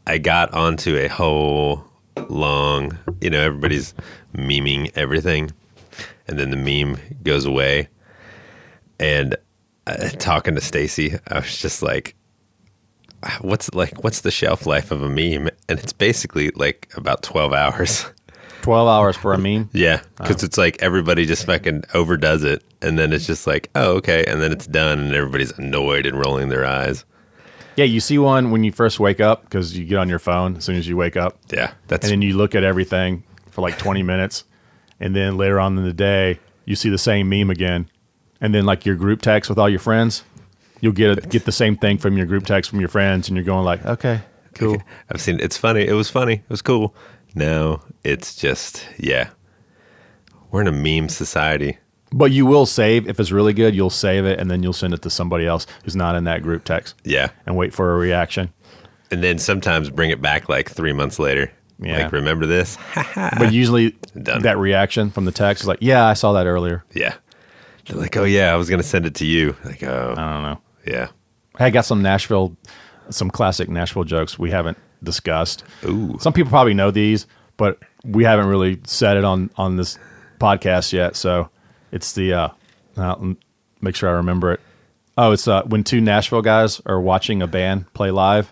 I got onto a whole long, everybody's memeing everything, and then the meme goes away. And talking to Stacy, I was just like, what's the shelf life of a meme? And it's basically like about 12 hours. 12 hours for a meme? Yeah, because it's like everybody just fucking overdoes it, and then it's just like, oh, okay, and then it's done, and everybody's annoyed and rolling their eyes. Yeah, you see one when you first wake up because you get on your phone as soon as you wake up. Yeah, and then you look at everything for like 20 minutes, and then later on in the day, you see the same meme again, and then like your group text with all your friends, you'll get the same thing from your group text from your friends, and you're going like, okay, cool. Okay. I've seen it's funny. It was funny. It was cool. No, it's just, yeah. We're in a meme society. But you will save, if it's really good, you'll save it, and then you'll send it to somebody else who's not in that group text. Yeah. And wait for a reaction. And then sometimes bring it back like 3 months later. Yeah. Like, remember this? But usually that reaction from the text is like, yeah, I saw that earlier. Yeah. They're like, oh, yeah, I was going to send it to you. Like, oh. I don't know. Yeah. I got some classic Nashville jokes we haven't discussed. Ooh. Some people probably know these, but we haven't really said it on this podcast yet. So it's the make sure I remember it. Oh, it's when two Nashville guys are watching a band play live.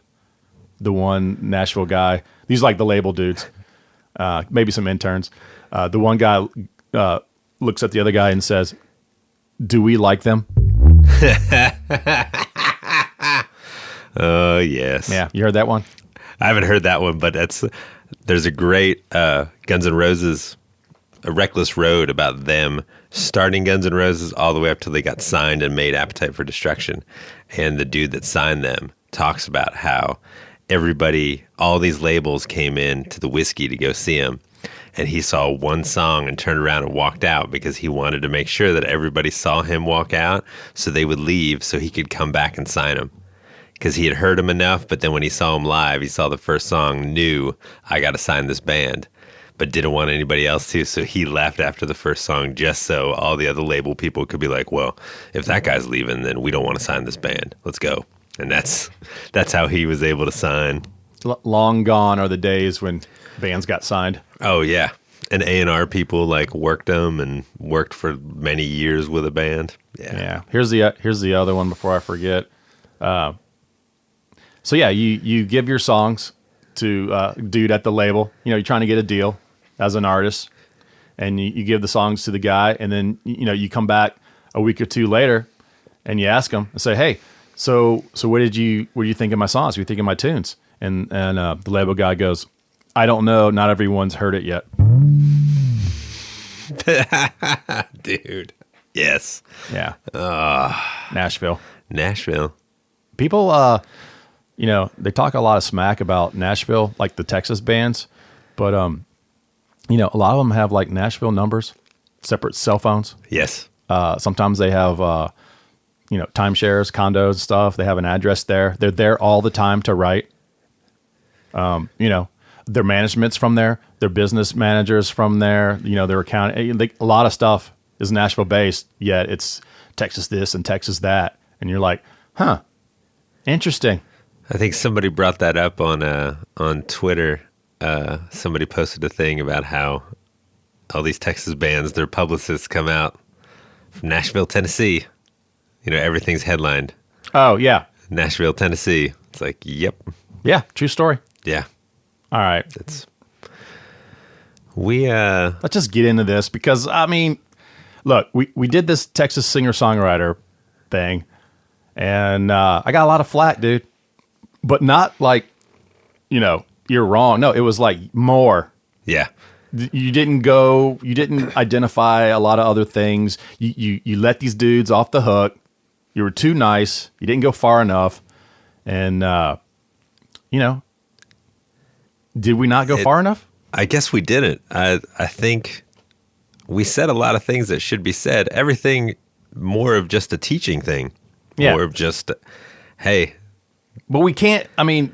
The one Nashville guy, these are like the label dudes, maybe some interns. The one guy looks at the other guy and says, "Do we like them?" Oh, yes. Yeah, you heard that one? I haven't heard that one, but there's a great Guns N' Roses, A Reckless Road, about them starting Guns N' Roses all the way up till they got signed and made Appetite for Destruction. And the dude that signed them talks about how everybody, all these labels came in to the Whiskey to go see him. And he saw one song and turned around and walked out because he wanted to make sure that everybody saw him walk out so they would leave so he could come back and sign them. Because he had heard him enough, but then when he saw him live, he saw the first song, knew, I got to sign this band, but didn't want anybody else to, so he left after the first song just so all the other label people could be like, well, if that guy's leaving, then we don't want to sign this band. Let's go. And that's how he was able to sign. Long gone are the days when bands got signed. Oh, yeah. And A&R people like worked them and worked for many years with a band. Yeah. Here's the other one before I forget. So yeah, you give your songs to dude at the label. You're trying to get a deal as an artist, and you give the songs to the guy, and then you come back a week or two later, and you ask him and say, hey, so what do you think of my songs? What do you think of my tunes? And the label guy goes, I don't know. Not everyone's heard it yet. Dude. Yes. Yeah. Nashville. People, they talk a lot of smack about Nashville, like the Texas bands, but, a lot of them have like Nashville numbers, separate cell phones. Yes. Sometimes they have, timeshares, condos, stuff. They have an address there. They're there all the time to write. Their management's from there. Their business managers from there. Their accounting. A lot of stuff is Nashville based, yet it's Texas this and Texas that. And you're like, huh, interesting. I think somebody brought that up on Twitter. Somebody posted a thing about how all these Texas bands, their publicists come out from Nashville, Tennessee. Everything's headlined. Oh, yeah. Nashville, Tennessee. It's like, yep. Yeah, true story. Yeah. All right. Let's just get into this because, look, we did this Texas singer-songwriter thing, and I got a lot of flack, dude. But not like, you're wrong. No, it was like more. Yeah. You didn't identify a lot of other things. You let these dudes off the hook. You were too nice. You didn't go far enough. And, did we not go far enough? I guess we didn't. I think we said a lot of things that should be said. Everything more of just a teaching thing. Yeah. More of just, hey. But we can't,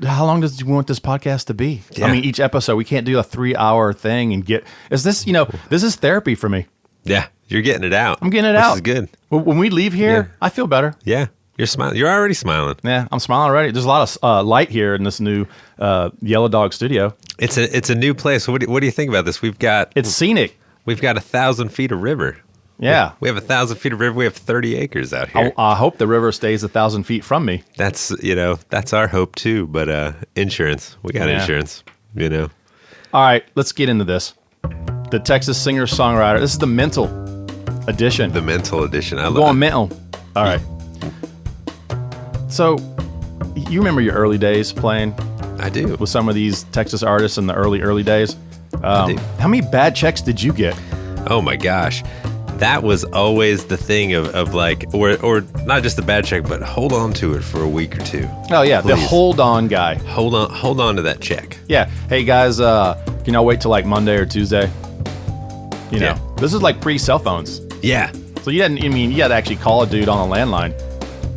how long does you want this podcast to be? Yeah. Each episode, we can't do a 3-hour thing and this is therapy for me. Yeah, you're getting it out. I'm getting it out. This is good. When we leave here, Yeah. I feel better. Yeah. You're smiling. You're already smiling. Yeah, I'm smiling already. There's a lot of light here in this new Yellow Dog studio. It's a new place. What do you think about this? It's scenic. We've got 1,000 feet of river. Yeah. We have 1,000 feet of river. We have 30 acres out here. I hope the river stays 1,000 feet from me. That's our hope too. But insurance, we got insurance. All right, let's get into this. The Texas singer-songwriter. This is the mental edition. The mental edition. I love Going it. mental. All right. So, you remember your early days playing I do. with some of these Texas artists in the early days? I do. How many bad checks did you get? Oh my gosh. That was always the thing of like, or not just the bad check, but hold on to it for a week or two. Oh yeah, the Please. hold on guy. Hold on to that check. Yeah. Hey guys, can y'all wait till like Monday or Tuesday? You know, this is like pre-cell phones. Yeah. So you had to actually call a dude on a landline.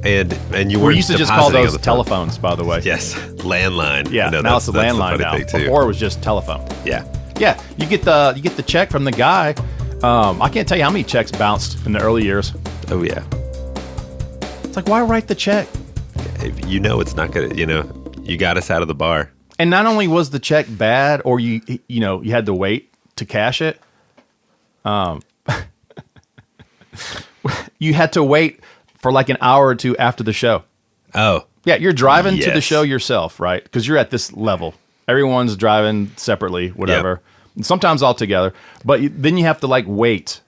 And you were We used to just call depositing on those the phone. telephones, by the way. Yes, landline. Yeah. No, now it's a that's the landline funny now. thing, too. Before it was just telephone. Yeah. Yeah. You get the check from the guy. I can't tell you how many checks bounced in the early years. Oh yeah. It's like, why write the check? If it's not gonna. You got us out of the bar. And not only was the check bad, or you had to wait to cash it. You had to wait for like an hour or two after the show. Oh. Yeah, you're driving to the Yes. show yourself, right? Because you're at this level. Everyone's driving separately, whatever. And sometimes all together. But then you have to like wait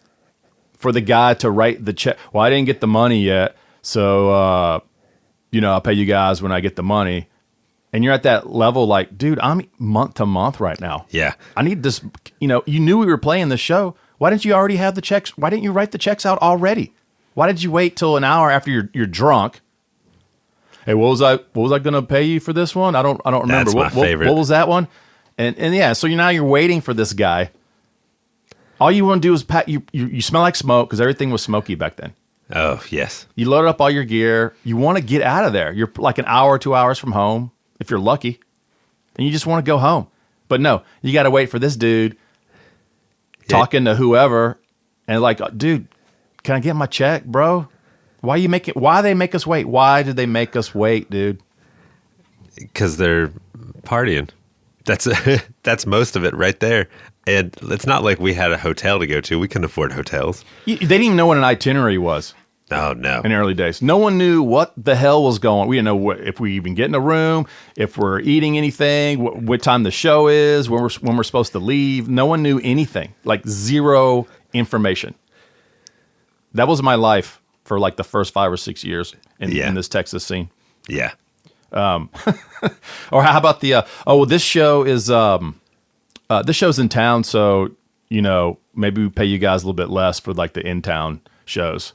for the guy to write the check. Well, I didn't get the money yet, so I'll pay you guys when I get the money. And you're at that level, like, dude, I'm month to month right now. Yeah. I need this. You knew we were playing the show. Why didn't you already have the checks? Why didn't you write the checks out already? Why did you wait till an hour after you're drunk? Hey, what was I gonna pay you for this one? I don't remember. That's my favorite. What was that one? And yeah, so you're waiting for this guy. All you want to do is you smell like smoke because everything was smoky back then. Oh yes. You load up all your gear. You want to get out of there. You're like an hour, 2 hours from home if you're lucky, and you just want to go home. But no, you got to wait for this dude talking to whoever, and like, dude, can I get my check, bro? Why they make us wait? Why did they make us wait, dude? Because they're partying. That's most of it right there. And it's not like we had a hotel to go to. We couldn't afford hotels. They didn't even know what an itinerary was Oh no. in the early days. No one knew what the hell was going. We didn't know if we even get in a room, if we're eating anything, what time the show is, when we're supposed to leave. No one knew anything. Like zero information. That was my life for like the first 5 or 6 years in this Texas scene. Yeah. Or how about this show is this show's in town, so maybe we pay you guys a little bit less for like the in town shows,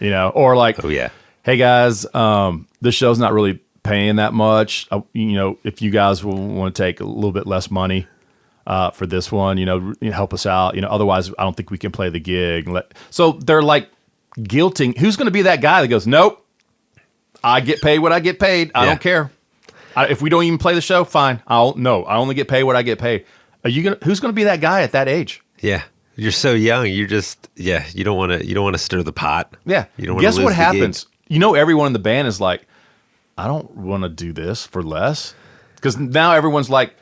or like, Oh yeah. hey guys, this show's not really paying that much. If you guys will want to take a little bit less money for this one, help us out. Otherwise, I don't think we can play the gig. So they're like guilting. Who's going to be that guy that goes, nope, I get paid what I get paid. I don't care. If we don't even play the show, fine. I only get paid what I get paid. Who's going to be that guy at that age? Yeah. You're so young. You just you don't want to stir the pot. Yeah. You don't want to Guess lose what the happens? gig. Everyone in the band is like, I don't want to do this for less. Because now everyone's like,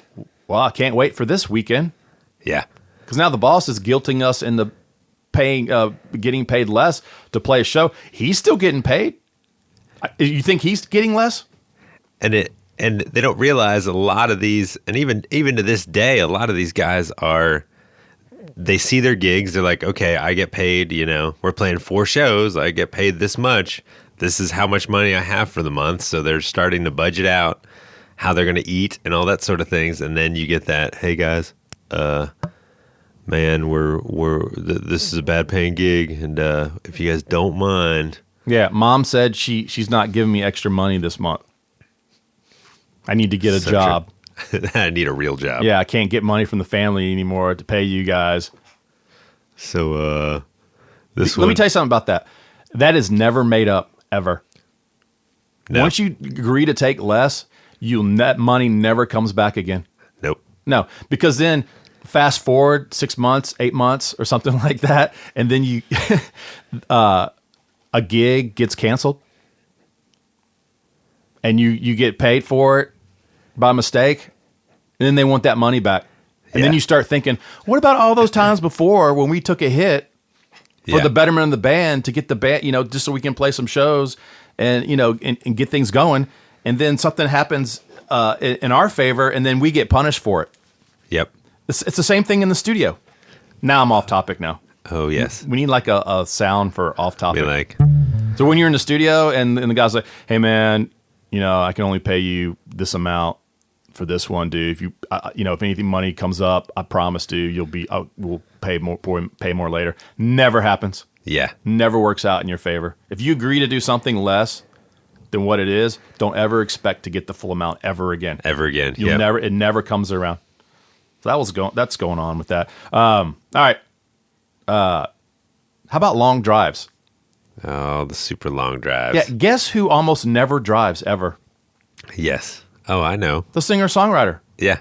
well, I can't wait for this weekend. Yeah. Because now the boss is guilting us into getting paid less to play a show. He's still getting paid. You think he's getting less? And they don't realize a lot of these, and even to this day, a lot of these guys they see their gigs. They're like, okay, I get paid, we're playing 4 shows. I get paid this much. This is how much money I have for the month. So they're starting to budget out how they're going to eat and all that sort of things. And then you get that, hey guys, man, this is a bad paying gig. And if you guys don't mind. Yeah. Mom said she's not giving me extra money this month. I need to get a job. I need a real job. Yeah, I can't get money from the family anymore to pay you guys. So Let me tell you something about that. That is never made up, ever. No. Once you agree to take less, that money never comes back again. Nope. No, because then fast forward 6 months, 8 months, or something like that, and then a gig gets canceled. and you get paid for it by mistake, and then they want that money back. And then you start thinking, what about all those times before when we took a hit for the betterment of the band to get the band, just so we can play some shows and, and get things going. And then something happens in our favor, and then we get punished for it. Yep. It's the same thing in the studio. Now I'm off topic now. Oh, yes. We need like a sound for off topic. Be like, so when you're in the studio and the guy's like, hey, man, I can only pay you this amount for this one, dude. If you, if anything money comes up, I promise, dude, we'll pay more later. Never happens. yeah. Never works out in your favor. If you agree to do something less than what it is, don't ever expect to get the full amount ever again. Ever again. It never comes around. So that's going on with that. All right. How about long drives? Oh, the super long drives. Yeah. Guess who almost never drives ever? Yes. Oh, I know. The singer-songwriter. Yeah.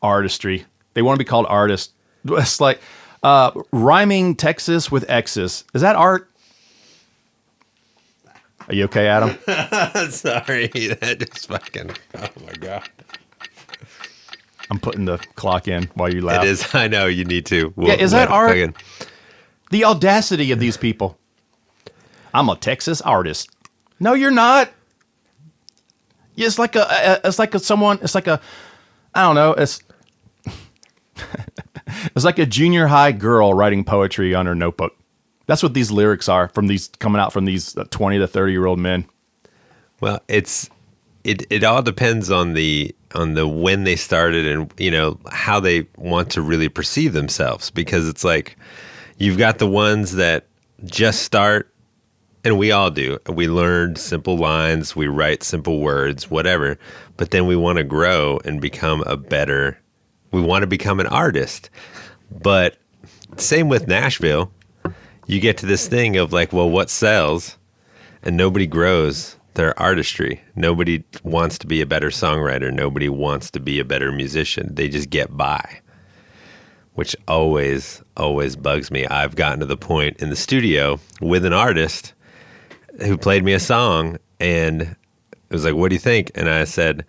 Artistry. They want to be called artists. It's like rhyming Texas with X's. Is that art? Are you okay, Adam? Sorry. That just fucking, oh my God. I'm putting the clock in while you laugh. It is. I know. You need to. Is that art? Again. The audacity of these people. I'm a Texas artist. No, you're not. It's like I don't know. It's like a junior high girl writing poetry on her notebook. That's what these lyrics are coming out from these 20 to 30-year-old men. Well, it all depends on the when they started and how they want to really perceive themselves, because it's like you've got the ones that just start, and we all do. We learn simple lines, we write simple words, whatever, but then we want to grow and we want to become an artist. But same with Nashville. You get to this thing of like, well, what sells? And nobody grows their artistry. Nobody wants to be a better songwriter. Nobody wants to be a better musician. They just get by, which always, always bugs me. I've gotten to the point in the studio with an artist who played me a song, and it was like, what do you think? And I said,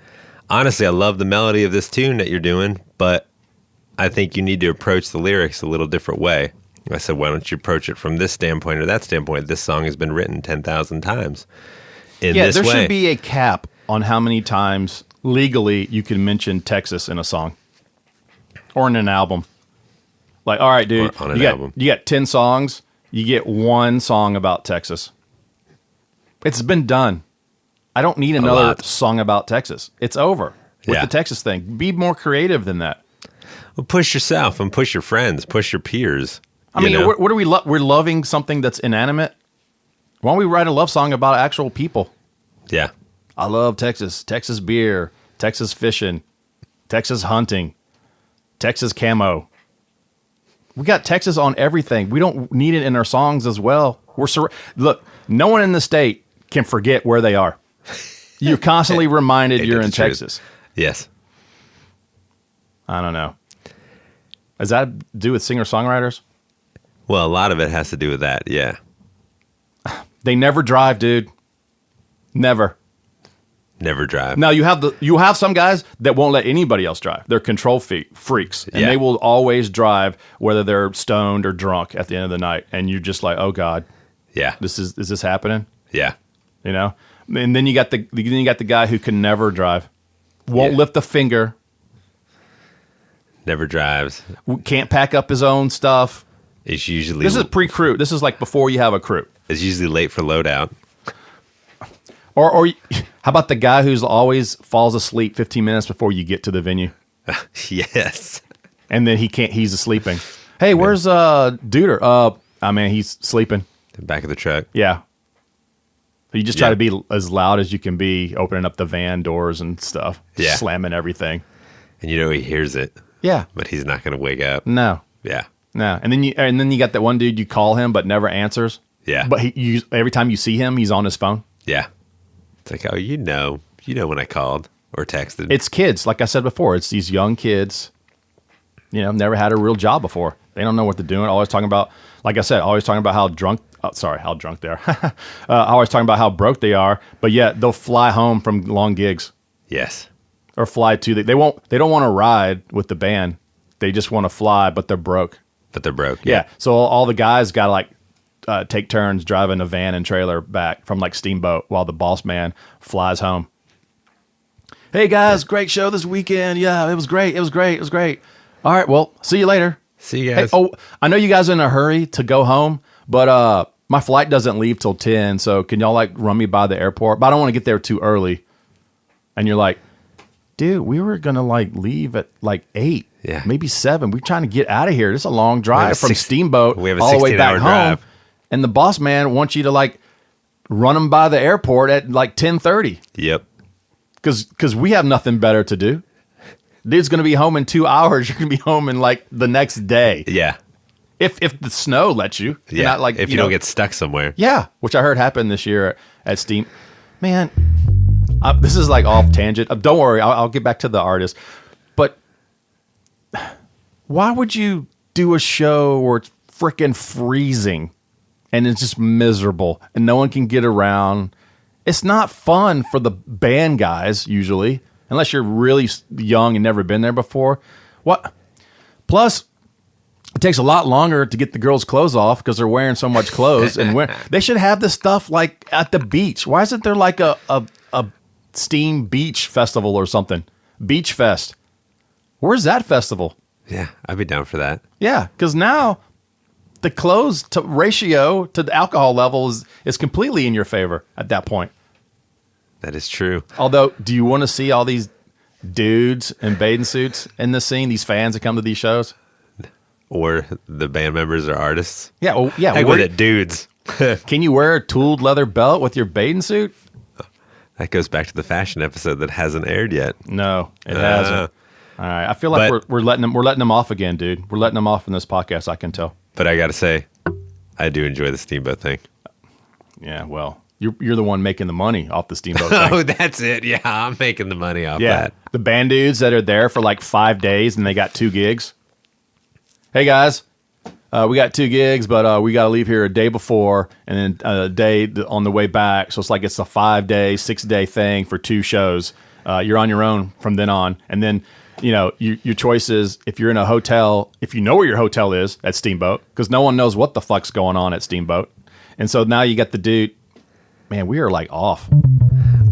honestly, I love the melody of this tune that you're doing, but I think you need to approach the lyrics a little different way. I said, why don't you approach it from this standpoint or that standpoint? This song has been written 10,000 times in this way. There should be a cap on how many times legally you can mention Texas in a song or in an album. Like, all right, dude, you got 10 songs, you get one song about Texas. It's been done. I don't need another song about Texas. It's over with the Texas thing. Be more creative than that. Well, push yourself and push your friends, push your peers. I mean, what are we? We're loving something that's inanimate. Why don't we write a love song about actual people? Yeah. I love Texas. Texas beer. Texas fishing. Texas hunting. Texas camo. We got Texas on everything. We don't need it in our songs as well. Look, no one in the state can forget where they are. You're constantly reminded you're in Texas. Yes. I don't know. Does that do with singer-songwriters? Well, a lot of it has to do with that, yeah. They never drive, dude. Never. Never drive. Now, you have some guys that won't let anybody else drive. They're control freaks, and they will always drive whether they're stoned or drunk at the end of the night. And you're just like, oh God, yeah, is this happening? Yeah, And then you got the guy who can never drive, won't lift a finger, never drives, can't pack up his own stuff. It's usually this is pre-crew. This is like before you have a crew. It's usually late for loadout. Or how about the guy who's always falls asleep 15 minutes before you get to the venue? Yes. And then he's sleeping. Hey, where's Duder? He's sleeping. The back of the truck. Yeah. You just try to be as loud as you can be, opening up the van doors and stuff. Yeah. Slamming everything. And he hears it. Yeah. But he's not going to wake up. No. Yeah. No. And then you got that one dude you call him but never answers. Yeah. But every time you see him, he's on his phone. Yeah. It's like, oh, you know when I called or texted. It's kids, like I said before. It's these young kids, never had a real job before. They don't know what they're doing. Always talking about, like I said, always talking about how drunk. Oh, sorry, how drunk they are. Always talking about how broke they are, but yet they'll fly home from long gigs. Yes. Or fly to they won't. They don't want to ride with the band. They just want to fly, but they're broke. But they're broke. Yeah. So all the guys got to like take turns driving a van and trailer back from like Steamboat while the boss man flies home. Hey guys, great show this weekend. Yeah, it was great. It was great. It was great. All right, well, see you later. See you guys. Hey, I know you guys are in a hurry to go home, but my flight doesn't leave till 10, so can y'all like run me by the airport? But I don't want to get there too early. And you're like, dude, we were going to like leave at like 8, maybe 7. We're trying to get out of here. This is a long drive from Steamboat all the way back home. Drive. And the boss man wants you to like run him by the airport at like 10:30. Yep. Because we have nothing better to do. Dude's going to be home in 2 hours. You're going to be home in like the next day. Yeah. If the snow lets you. Yeah. Not like, if you don't get stuck somewhere. Yeah. Which I heard happened this year at Steam. Man, this is like off tangent. Don't worry. I'll get back to the artist. But why would you do a show where it's freaking freezing and it's just miserable and no one can get around? It's not fun for the band guys usually, unless you're really young and never been there before. What? Plus, it takes a lot longer to get the girls' clothes off because they're wearing so much clothes. And they should have this stuff like at the beach. Why isn't there like a Steam Beach Festival or something? Beach Fest. Where's that festival? Yeah, I'd be down for that. Yeah, because now the clothes to ratio to the alcohol level is completely in your favor at that point. That is true. Although, do you want to see all these dudes in bathing suits in the scene? These fans that come to these shows? Or the band members or artists? Yeah, well, yeah. Heck with it, dudes. Can you wear a tooled leather belt with your bathing suit? That goes back to the fashion episode that hasn't aired yet. No, it hasn't. All right, I feel like we're letting them off again, dude. We're letting them off in this podcast. I can tell. But I got to say, I do enjoy the Steamboat thing. Yeah, well, you're the one making the money off the Steamboat thing. Oh, that's it. Yeah, I'm making the money off that. The band dudes that are there for like 5 days and they got 2 gigs. Hey guys, we got 2 gigs, but we got to leave here a day before and then a day on the way back. So it's like it's a 5-day, 6-day thing for 2 shows. You're on your own from then on, and then. You know, your choice is if you're in a hotel, if you know where your hotel is at Steamboat, because no one knows what the fuck's going on at Steamboat. And so now you got the dude, man, we are like off.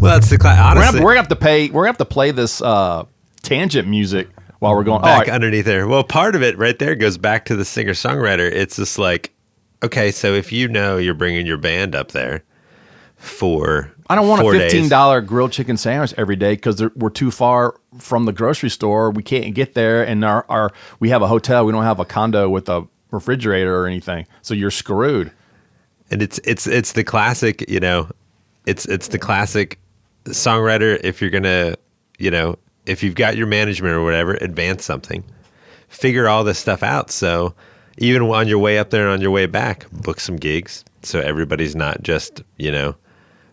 Well, it's the honestly. We're going to have to play this tangent music while we're going back underneath there. Well, part of it right there goes back to the singer-songwriter. It's just like, okay, so if you know you're bringing your band up there for I don't want a $15 days. Grilled chicken sandwich every day because we're too far from the grocery store. We can't get there, and we have a hotel. We don't have a condo with a refrigerator or anything, so you're screwed. And it's the classic, you know, it's the classic songwriter. If you're gonna, you know, if you've got your management or whatever, advance something, figure all this stuff out. So even on your way up there and on your way back, book some gigs so everybody's not just, you know.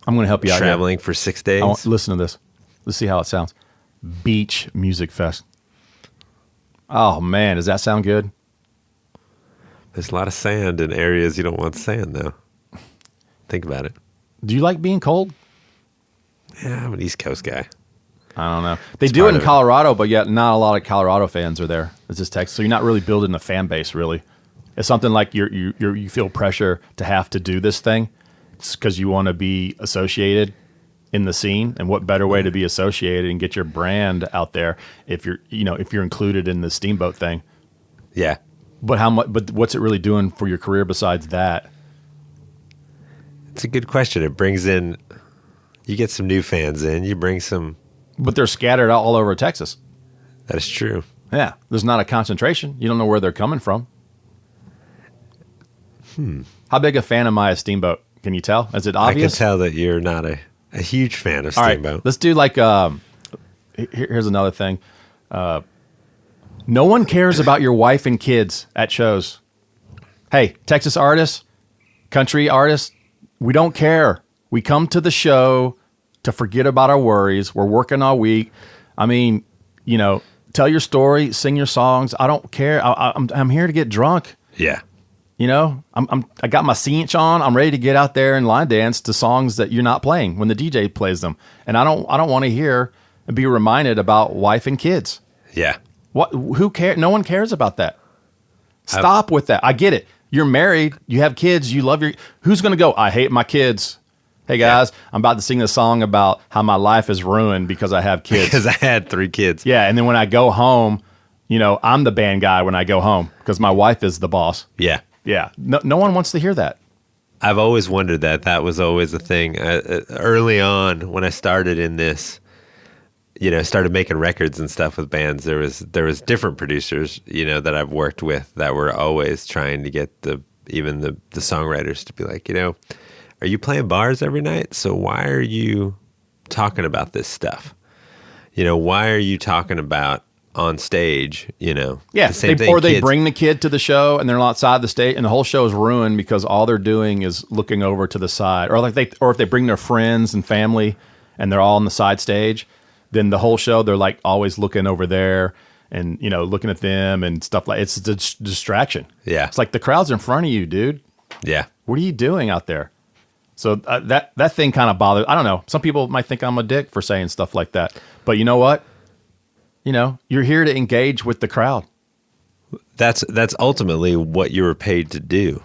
I'm going to help you out here. Traveling for 6 days. Listen to this. Let's see how it sounds. Beach Music Fest. Oh, man. Does that sound good? There's a lot of sand in areas you don't want sand, though. Think about it. Do you like being cold? Yeah, I'm an East Coast guy. I don't know. They do it in Colorado, but yet not a lot of Colorado fans are there. It's just Texas. So you're not really building a fan base, really. It's something like you feel pressure to have to do this thing. Because you want to be associated in the scene, and what better way to be associated and get your brand out there if you're included in the Steamboat thing. Yeah. But how much? But what's it really doing for your career besides that? It's a good question. It brings in, you get some new fans in. You bring some, but they're scattered all over Texas. That is true. Yeah, there's not a concentration. You don't know where they're coming from. How big a fan am I of Steamboat? Can you tell? Is it obvious? I can tell that you're not a huge fan of Steamboat. All right, let's do like, here's another thing. No one cares about your wife and kids at shows. Hey, Texas artists, country artists, we don't care. We come to the show to forget about our worries. We're working all week. I mean, you know, tell your story, sing your songs. I don't care. I'm here to get drunk. Yeah. You know, I got my cinch on. I'm ready to get out there and line dance to songs that you're not playing when the DJ plays them. And I don't want to hear and be reminded about wife and kids. Yeah. What? Who cares? No one cares about that. Stop with that. I get it. You're married. You have kids. You love your. Who's going to go? I hate my kids. Hey guys, I'm about to sing a song about how my life is ruined because I have kids. Because I had 3 kids. Yeah, and then when I go home, you know, I'm the band guy when I go home because my wife is the boss. Yeah. Yeah, no one wants to hear that. I've always wondered that. That was always a thing. Early on, when I started in this, you know, started making records and stuff with bands, there was different producers, you know, that I've worked with that were always trying to get the songwriters to be like, you know, are you playing bars every night? So why are you talking about this stuff? You know, why are you talking about on stage, you know? Yeah, the same thing, or they kids. bring the kid to the show and they're outside the stage and the whole show is ruined because all they're doing is looking over to the side. Or if they bring their friends and family and they're all on the side stage, then the whole show they're like always looking over there and, you know, looking at them and stuff like it's a distraction. Yeah. It's like the crowd's in front of you, dude. Yeah. What are you doing out there? So that thing kind of bothers. I don't know. Some people might think I'm a dick for saying stuff like that, but you know what? You know, you're here to engage with the crowd. That's ultimately what you were paid to do.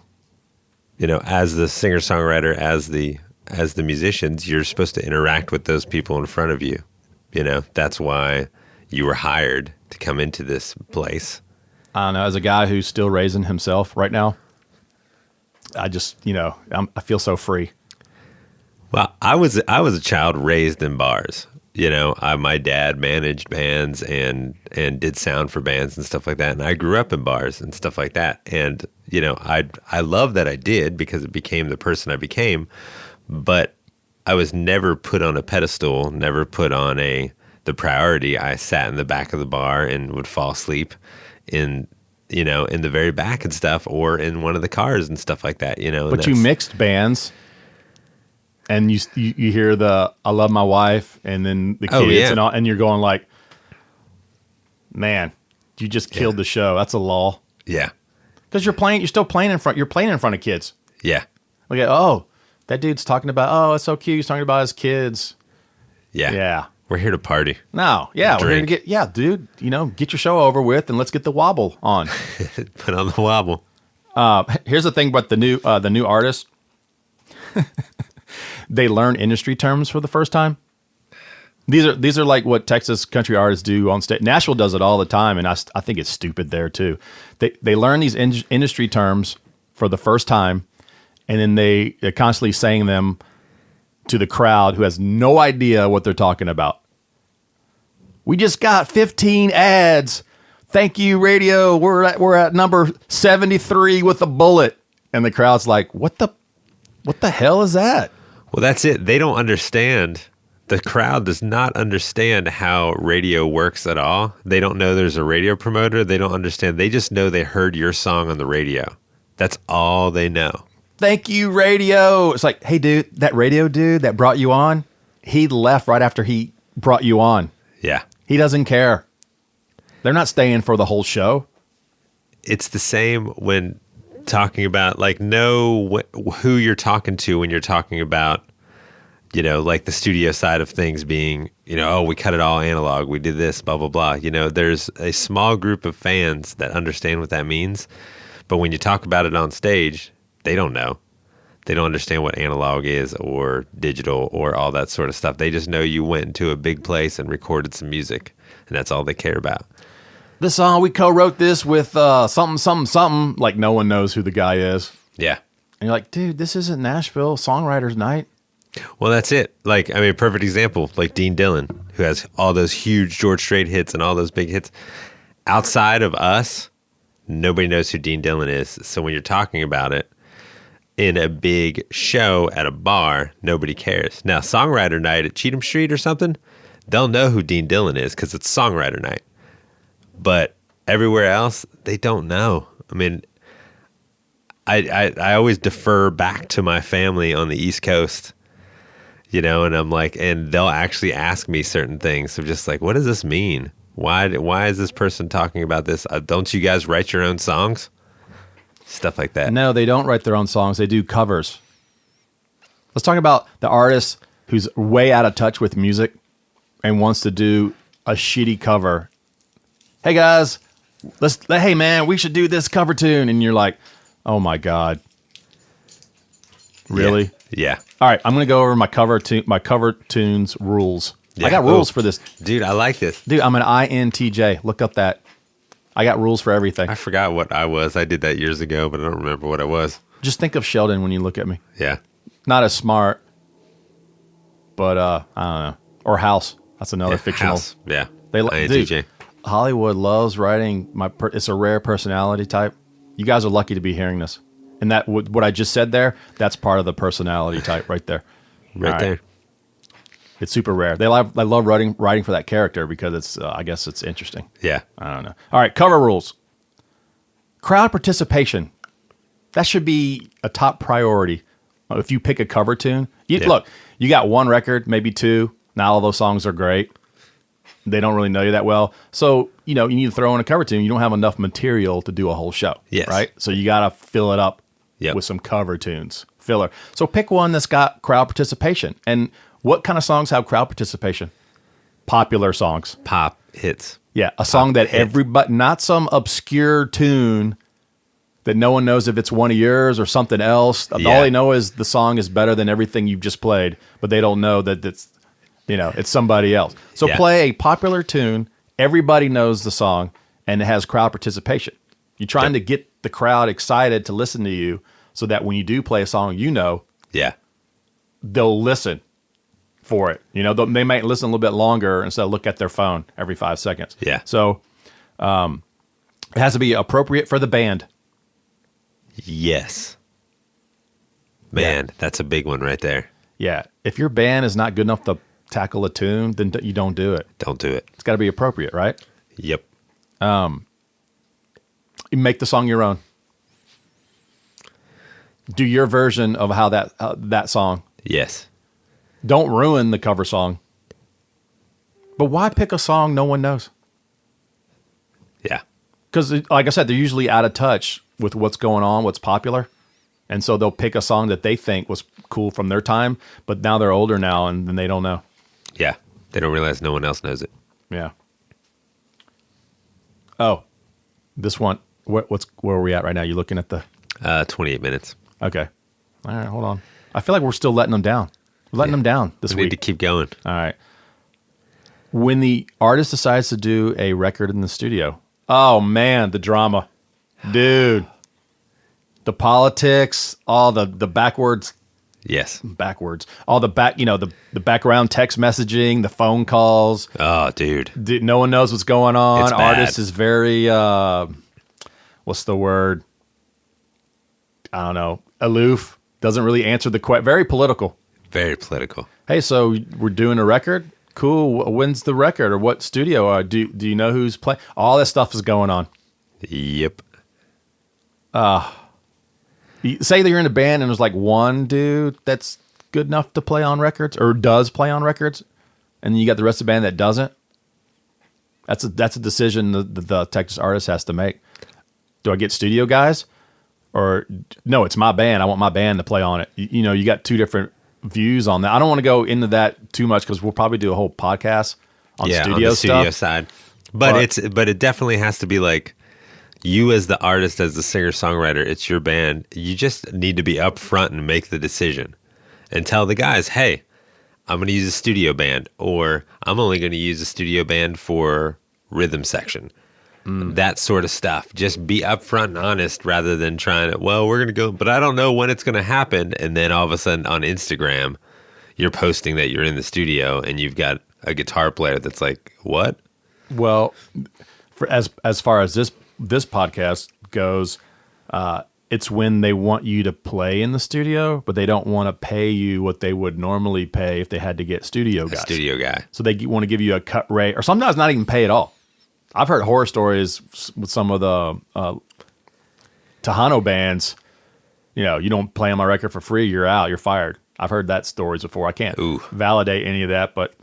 You know, as the singer-songwriter, as the musicians, you're supposed to interact with those people in front of you. You know, that's why you were hired to come into this place. I don't know. As a guy who's still raising himself right now, I just, you know, I feel so free. Well, I was a child raised in bars. You know, my dad managed bands and did sound for bands and stuff like that. And I grew up in bars and stuff like that. And, you know, I love that I did because it became the person I became. But I was never put on a pedestal, never put on the priority. I sat in the back of the bar and would fall asleep in the very back and stuff, or in one of the cars and stuff like that, you know. But you mixed bands. And you hear the "I love my wife" and then the kids and all, and you're going like, "Man, you just killed the show." That's a law. Yeah, because you're still playing in front. You're playing in front of kids. Yeah. Like, oh, that dude's talking about. Oh, it's so cute. He's talking about his kids. Yeah. Yeah. We're here to party. No. Yeah, we're here to get. Yeah, dude. You know, get your show over with and let's get the wobble on. Put on the wobble. Here's the thing about the new artists. They learn industry terms for the first time. These are like what Texas country artists do on stage. Nashville does it all the time, and I think it's stupid there too. They learn these industry terms for the first time, and then they're constantly saying them to the crowd who has no idea what they're talking about. We just got 15 ads. Thank you, radio. We're at number 73 with a bullet, and the crowd's like, what the hell is that? Well, that's it. They don't understand. The crowd does not understand how radio works at all. They don't know there's a radio promoter. They don't understand. They just know they heard your song on the radio. That's all they know. Thank you, radio. It's like, hey, dude, that radio dude that brought you on, he left right after he brought you on. Yeah. He doesn't care. They're not staying for the whole show. It's the same when talking about, like, know who you're talking to when you're talking about, you know, like the studio side of things being, you know, oh, we cut it all analog. We did this, blah, blah, blah. You know, there's a small group of fans that understand what that means. But when you talk about it on stage, they don't know. They don't understand what analog is or digital or all that sort of stuff. They just know you went into a big place and recorded some music, and that's all they care about. This song, we co-wrote this with something. Like, no one knows who the guy is. Yeah. And you're like, dude, this isn't Nashville Songwriters Night. Well, that's it. Like, I mean, perfect example, like Dean Dillon, who has all those huge George Strait hits and all those big hits. Outside of us, nobody knows who Dean Dillon is. So when you're talking about it in a big show at a bar, nobody cares. Now, Songwriter Night at Cheatham Street or something, they'll know who Dean Dillon is because it's Songwriter Night. But everywhere else, they don't know. I mean, I always defer back to my family on the East Coast, you know, and I'm like, and they'll actually ask me certain things. So just like, what does this mean? Why is this person talking about this? Don't you guys write your own songs? Stuff like that. No, they don't write their own songs. They do covers. Let's talk about the artist who's way out of touch with music and wants to do a shitty cover. Hey guys, hey man, we should do this cover tune. And you're like, oh my God. Really? Yeah. All right, I'm going to go over my cover tunes rules. Yeah. I got rules for this. Dude, I like this. Dude, I'm an INTJ. Look up that. I got rules for everything. I forgot what I was. I did that years ago, but I don't remember what I was. Just think of Sheldon when you look at me. Yeah. Not as smart, but I don't know. Or House. That's another fictional. House. Yeah. Dude, Hollywood loves writing. It's a rare personality type. You guys are lucky to be hearing this. And that what I just said there, that's part of the personality type right there. Right there. It's super rare. They love writing for that character because it's I guess it's interesting. Yeah. I don't know. All right, cover rules. Crowd participation. That should be a top priority. If you pick a cover tune, look, you got one record, maybe two. Not all those songs are great. They don't really know you that well. So, you need to throw in a cover tune. You don't have enough material to do a whole show. Yes. Right? So you got to fill it up with some cover tunes. Filler. So pick one that's got crowd participation. And what kind of songs have crowd participation? Popular songs. Pop hits. Yeah, a song that everybody, not some obscure tune that no one knows if it's one of yours or something else. Yeah. All they know is the song is better than everything you've just played, but they don't know that it's somebody else. So play a popular tune, everybody knows the song, and it has crowd participation. You're trying to get the crowd excited to listen to you so that when you do play a song they'll listen for it. They might listen a little bit longer instead of look at their phone every 5 seconds. Yeah. So it has to be appropriate for the band. Yes. Man, that's a big one right there. Yeah. If your band is not good enough to tackle a tune, then you don't do it. Don't do it. It's got to be appropriate, right? Yep. You make the song your own. Do your version of how that song. Yes. Don't ruin the cover song. But why pick a song no one knows? Yeah. Because, like I said, they're usually out of touch with what's going on, what's popular. And so they'll pick a song that they think was cool from their time, but now they're older now and then they don't know. Yeah. They don't realize no one else knows it. Yeah. Oh, this one. Where are we at right now? You looking at the 28 minutes. Okay. All right, hold on. I feel like we're still letting them down. We're letting them down this week. We need to keep going. All right. When the artist decides to do a record in the studio, oh man, the drama. Dude. The politics, all the backwards. Yes. Backwards. All the the background text messaging, the phone calls. Oh, dude. No one knows what's going on. It's bad. Artist is very what's the word? I don't know. Aloof. Doesn't really answer the question. Very political. Very political. Hey, so we're doing a record? Cool. When's the record or what studio? Do you know who's playing? All that stuff is going on. Yep. Say that you're in a band and there's like one dude that's good enough to play on records or does play on records, and then you got the rest of the band that doesn't. That's a decision the Texas artist has to make. Do I get studio guys? Or no, it's my band. I want my band to play on it. You got two different views on that. I don't want to go into that too much because we'll probably do a whole podcast on studio on the studio stuff. Side. But it definitely has to be like you as the artist, as the singer-songwriter, it's your band. You just need to be upfront and make the decision and tell the guys, hey, I'm going to use a studio band, or I'm only going to use a studio band for rhythm section. That sort of stuff. Just be upfront and honest rather than trying to, we're going to go, but I don't know when it's going to happen. And then all of a sudden on Instagram, you're posting that you're in the studio and you've got a guitar player that's like, what? Well, as far as this podcast goes, it's when they want you to play in the studio, but they don't want to pay you what they would normally pay if they had to get studio guys. A studio guy. So they want to give you a cut rate, or sometimes not even pay at all. I've heard horror stories with some of the Tejano bands. You don't play on my record for free, you're out, you're fired. I've heard that stories before. I can't validate any of that, but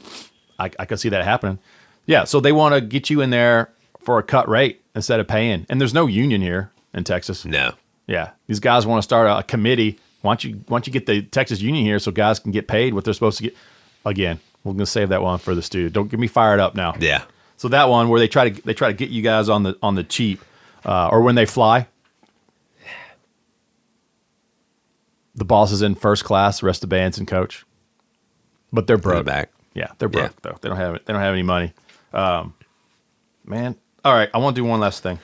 I could see that happening. Yeah, so they want to get you in there for a cut rate instead of paying. And there's no union here in Texas. No. Yeah, these guys want to start a committee. Why don't you get the Texas union here so guys can get paid what they're supposed to get? Again, we're going to save that one for the studio. Don't get me fired up now. Yeah. So that one where they try to get you guys on the cheap, or when they fly, the boss is in first class, the rest of the band's in coach, but they're broke. Back. Yeah, they're broke though. They don't have it. They don't have any money. Man, all right. I want to do one last thing.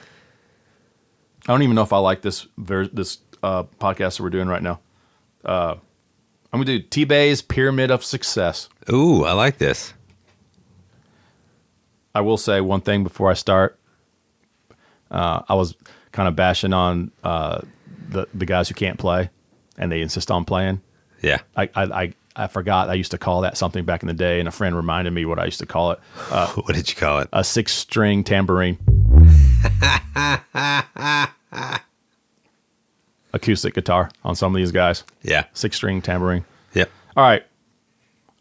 I don't even know if I like this podcast that we're doing right now. I'm gonna do T-Bay's Pyramid of Success. Ooh, I like this. I will say one thing before I start. I was kind of bashing on the guys who can't play, and they insist on playing. Yeah. I forgot I used to call that something back in the day, and a friend reminded me what I used to call it. What did you call it? A 6-string tambourine. Acoustic guitar on some of these guys. Yeah. 6-string tambourine. Yep. All right.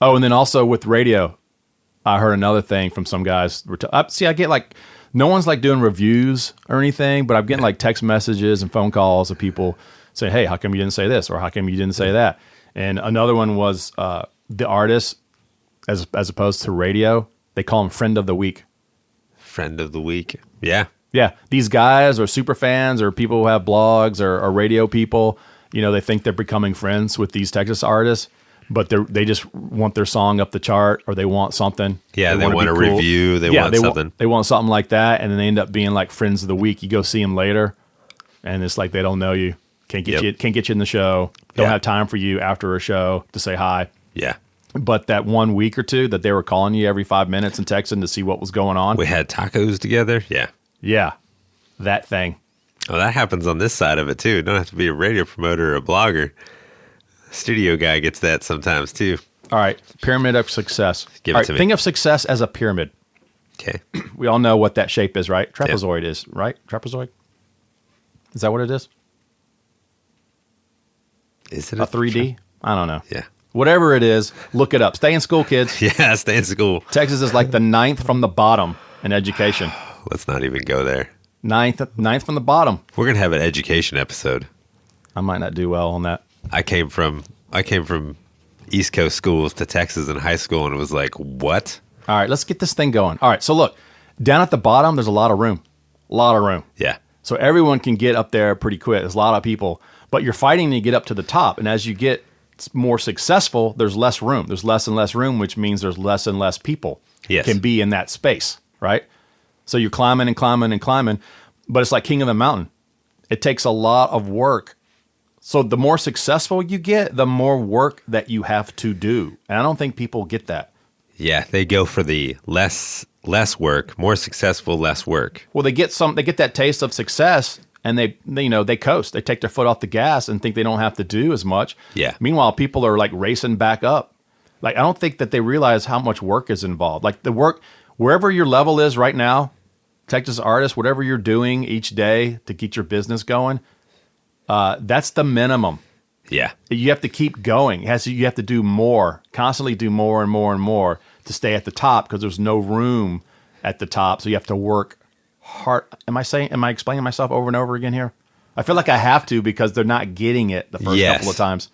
Oh, and then also with radio, I heard another thing from some guys. See, I get like, no one's like doing reviews or anything, but I'm getting like text messages and phone calls of people saying, hey, how come you didn't say this? Or how come you didn't say that? And another one was the artist, as opposed to radio, they call him Friend of the Week. Friend of the Week. Yeah. Yeah. These guys are super fans or people who have blogs or radio people. You know, they think they're becoming friends with these Texas artists, but they just want their song up the chart, or they want something. Yeah, they want a cool. review. They want something. They want something like that, and then they end up being like Friends of the Week. You go see them later, and it's like they don't know you. Can't get you in the show. Don't have time for you after a show to say hi. Yeah. But that 1 week or two that they were calling you every 5 minutes and texting to see what was going on. We had tacos together. Yeah. Yeah. That thing. Oh, that happens on this side of it too. You don't have to be a radio promoter or a blogger. Studio guy gets that sometimes too. All right. Pyramid of success. Give it to me. Think of success as a pyramid. Okay. We all know what that shape is, right? Trapezoid is, right? Trapezoid? Is that what it is? Is it A 3D? I don't know. Yeah. Whatever it is, look it up. Stay in school, kids. Yeah, stay in school. Texas is like the 9th from the bottom in education. Let's not even go there. 9th from the bottom. We're gonna have an education episode. I might not do well on that. I came from East Coast schools to Texas in high school, and it was like, what? All right, let's get this thing going. All right, so look, down at the bottom, there's a lot of room. A lot of room. Yeah. So everyone can get up there pretty quick. There's a lot of people, but you're fighting to get up to the top. And as you get more successful, there's less room. There's less and less room, which means there's less and less people can be in that space, right? So you're climbing and climbing and climbing, but it's like king of the mountain. It takes a lot of work. So the more successful you get, the more work that you have to do. And I don't think people get that. Yeah, they go for the less work, more successful, less work. Well, they get that taste of success, and they coast. They take their foot off the gas and think they don't have to do as much. Yeah. Meanwhile, people are like racing back up. Like, I don't think that they realize how much work is involved. Like the work, wherever your level is right now, Texas artist, whatever you're doing each day to get your business going, that's the minimum. Yeah. You have to keep going. You have to do more, constantly do more and more and more to stay at the top, because there's no room at the top. So you have to work hard. Am I explaining myself over and over again here? I feel like I have to, because they're not getting it the first couple of times.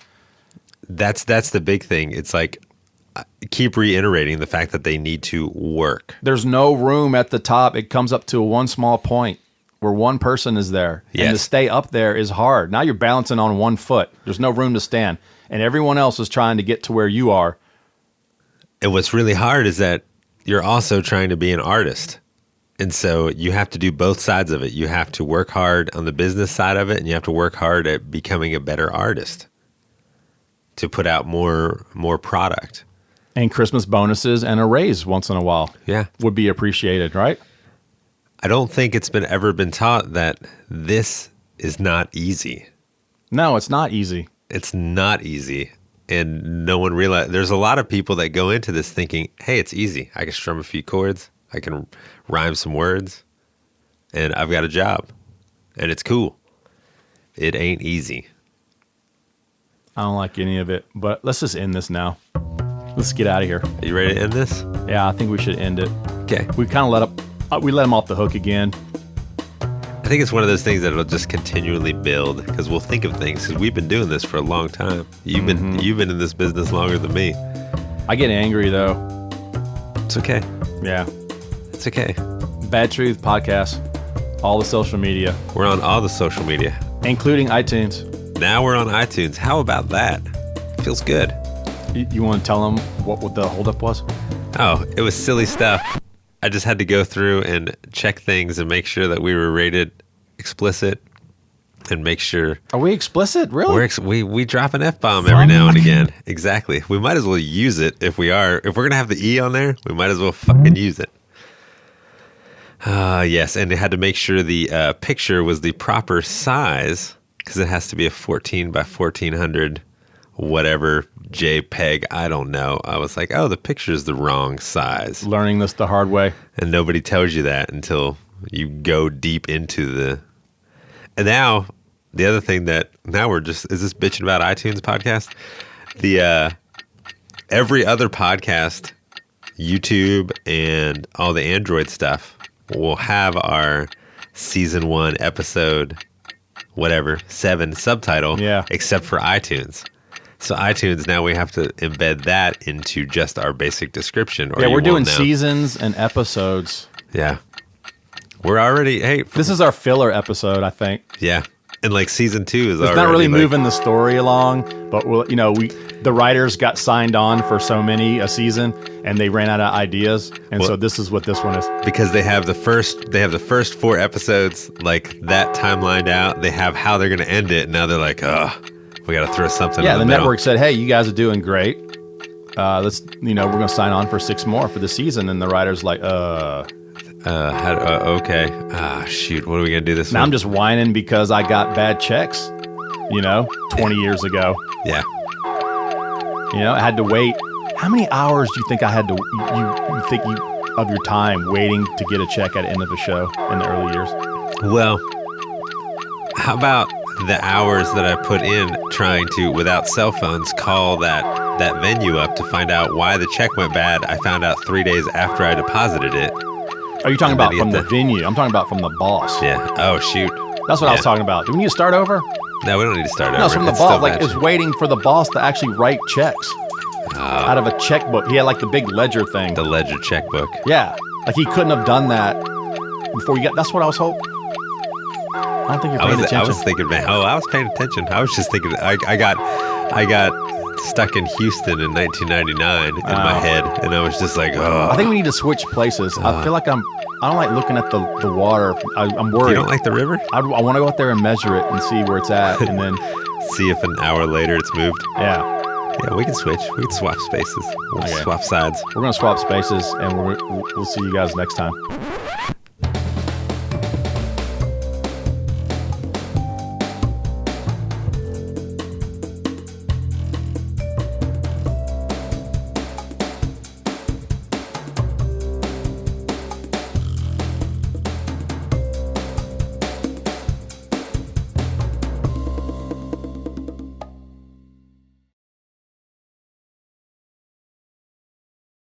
That's the big thing. It's like, keep reiterating the fact that they need to work. There's no room at the top. It comes up to one small point where one person is there. Yes. And to stay up there is hard. Now you're balancing on one foot. There's no room to stand. And everyone else is trying to get to where you are. And what's really hard is that you're also trying to be an artist. And so you have to do both sides of it. You have to work hard on the business side of it, and you have to work hard at becoming a better artist to put out more product. And Christmas bonuses and a raise once in a while would be appreciated, right? I don't think it's ever been taught that this is not easy. No, it's not easy. It's not easy. And no one realizes. There's a lot of people that go into this thinking, hey, it's easy. I can strum a few chords. I can rhyme some words. And I've got a job. And it's cool. It ain't easy. I don't like any of it. But let's just end this now. Let's get out of here. Are you ready to end this? Yeah, I think we should end it. Okay. We kind of we let them off the hook again. I think it's one of those things that it'll just continually build because we'll think of things because we've been doing this for a long time. You've been in this business longer than me. I get angry though. It's okay. Yeah. It's okay. Bad Truth Podcast. All the social media. We're on all the social media. Including iTunes. Now we're on iTunes. How about that? Feels good. You want to tell them what the holdup was? Oh, it was silly stuff. I just had to go through and check things and make sure that we were rated explicit and make sure. Are we explicit? Really? We drop an F-bomb every now and again. Exactly. We might as well use it if we are. If we're going to have the E on there, we might as well fucking use it. Yes, and it had to make sure the picture was the proper size because it has to be a 14 by 1400 whatever JPEG. I don't know. I was like, oh, the picture's the wrong size. Learning this the hard way. And nobody tells you that until you go deep into the... And now, the other thing that... Now we're just... Is this bitching about iTunes podcast? The every other podcast, YouTube, and all the Android stuff will have our season 1 episode, whatever, 7 subtitle, except for iTunes. So iTunes, now we have to embed that into just our basic description. Or we're doing seasons and episodes. Yeah. We're already, this is our filler episode, I think. Yeah. And like season 2 is already... It's not really moving the story along, but the writers got signed on for so many a season and they ran out of ideas. And so this is what this one is. Because they have the first 4 episodes, like that timelined out. They have how they're going to end it. And now they're like, we got to throw something in the middle. Network said, hey, you guys are doing great. Let's, we're going to sign on for 6 more for the season. And the writer's like, okay. Shoot, what are we going to do this Now I'm just whining because I got bad checks, 20 years ago. Yeah. I had to wait. How many hours do you think I had to, of your time waiting to get a check at the end of a show in the early years? Well, how about the hours that I put in trying to, without cell phones, call that venue up to find out why the check went bad. I found out 3 days after I deposited it. Are you talking about from the venue? I'm talking about from the boss. Yeah. Oh, shoot. That's what I was talking about. Do we need to start over? No, we don't need to start over. No, it's from the boss. Like, it's waiting for the boss to actually write checks out of a checkbook. He had like the big ledger thing. The ledger checkbook. Yeah. Like he couldn't have done that before you got... That's what I was hoping. I don't think you're paying attention. I was thinking, man. Oh, I was paying attention. I was just thinking. I got stuck in Houston in 1999 in my head, and I was just like, oh. I think we need to switch places. I feel like I don't like looking at the water. I'm worried. You don't like the river? I want to go out there and measure it and see where it's at, and then see if an hour later it's moved. Yeah. Yeah, we can switch. We can swap spaces. We'll swap sides. We're gonna swap spaces, and we'll see you guys next time.